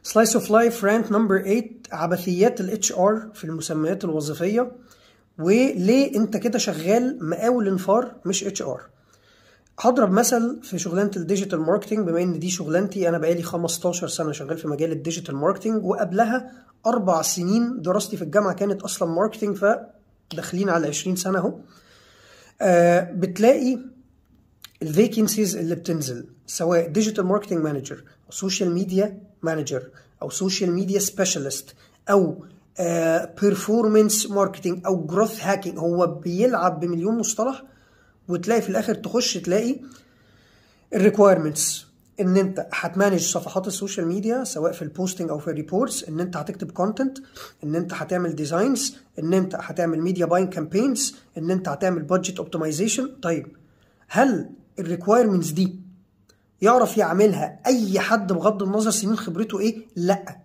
سلايس اوف لايف رانت نمبر 8، عبثيات الاتش ار في المسميات الوظيفيه، وليه انت كده شغال مقاول انفار مش اتش ار. هضرب مثل في شغلانه الديجيتال ماركتنج، بما ان دي شغلانتي. انا بقالي 15 سنه شغال في مجال الديجيتال ماركتنج، وقبلها 4 سنين دراستي في الجامعه كانت اصلا ماركتنج، فداخلين على 20 سنه اهو. بتلاقي الفيكنسيز اللي بتنزل سواء ديجيتال ماركتنج مانجر او سوشيال ميديا مانجر او سوشيال ميديا سبيشالست او بيرفورمانس ماركتنج او جروث هاكينج، هو بيلعب بمليون مصطلح. وتلاقي في الاخر تخش تلاقي الريكويرمنتس ان انت هتمانج صفحات السوشيال ميديا سواء في البوستنج او في الريبورتس، ان انت هتكتب كونتنت، ان انت هتعمل ديزاينز، ان انت هتعمل ميديا باين كامبينز، ان انت هتعمل بادجت اوبتمايزيشن. طيب هل الريكويرمنتس دي يعرف يعملها اي حد بغض النظر سنين خبرته ايه؟ لا.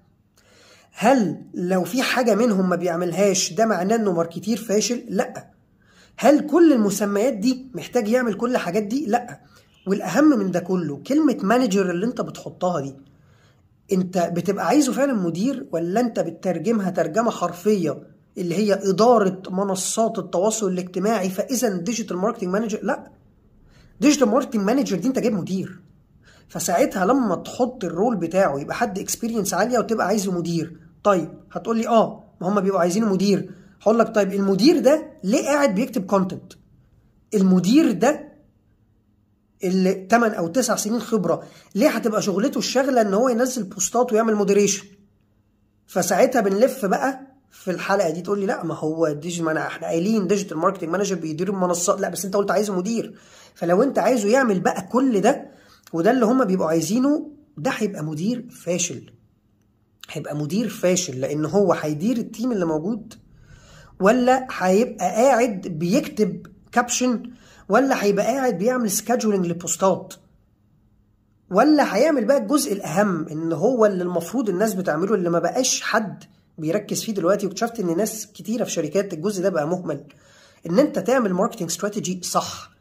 هل لو في حاجه منهم ما بيعملهاش ده معناه انه ماركتير فاشل؟ لا. هل كل المسميات دي محتاج يعمل كل الحاجات دي؟ لا. والاهم من ده كله كلمه مانجر اللي انت بتحطها دي، انت بتبقى عايزه فعلا مدير ولا انت بتترجمها ترجمه حرفيه اللي هي اداره منصات التواصل الاجتماعي فاذا ديجيتال ماركتنج مانجر؟ لا. ديجيتال ماركتنج مانجر دي انت جايب مدير، فساعتها لما تحط الرول بتاعه يبقى حد اكسبيرينس عاليه وتبقى عايزه مدير. طيب هتقول لي ما هم بيبقوا عايزينه مدير. هقول لك طيب المدير ده ليه قاعد بيكتب كونتنت؟ المدير ده اللي 8 أو 9 سنين خبره ليه هتبقى شغلته الشغله ان هو ينزل بوستات ويعمل مودريشن؟ فساعتها بنلف بقى في الحلقه دي تقول لي لا ما هو احنا قايلين ديجيتال ماركتنج مانجر بيدير المنصات. لا بس انت قلت عايزه مدير. فلو انت عايزه يعمل بقى كل ده وده اللي هم بيبقوا عايزينه، ده هيبقى مدير فاشل. هيبقى مدير فاشل لان هو هيدير التيم اللي موجود، ولا هيبقى قاعد بيكتب كابشن، ولا هيبقى قاعد بيعمل سكادجولينج لبوستات، ولا هيعمل بقى الجزء الاهم ان هو اللي المفروض الناس بتعمله اللي ما بقاش حد بيركز فيه دلوقتي. واكتشفت ان ناس كتيره في شركات الجزء ده بقى مهمل، ان انت تعمل ماركتنج استراتيجي صح.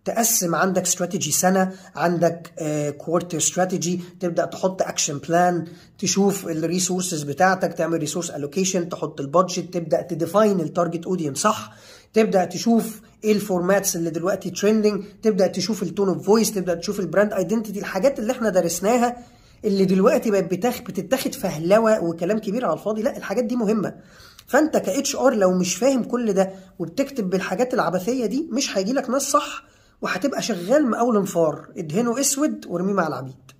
تقسم عندك استراتيجي سنه، عندك كوارتر استراتيجي، تبدا تحط اكشن بلان، تشوف الريسورسز بتاعتك، تعمل ريسورس الوكيشن، تحط البادجت، تبدا تديفاين التارجت اودينس صح، تبدا تشوف ايه الفورماتس اللي دلوقتي ترندنج، تبدا تشوف التون اوف فويس، تبدا تشوف البراند ايدنتيتي، الحاجات اللي احنا درسناها اللي دلوقتي بقت بتتاخد فهلوه وكلام كبير على الفاضي. لا الحاجات دي مهمه. فانت كاتش ار لو مش فاهم كل ده وبتكتب بالحاجات العبثيه دي مش هيجي لك ناس صح، وهتبقى شغال مقاول انفار ادهنه اسود وارميه مع العبيد.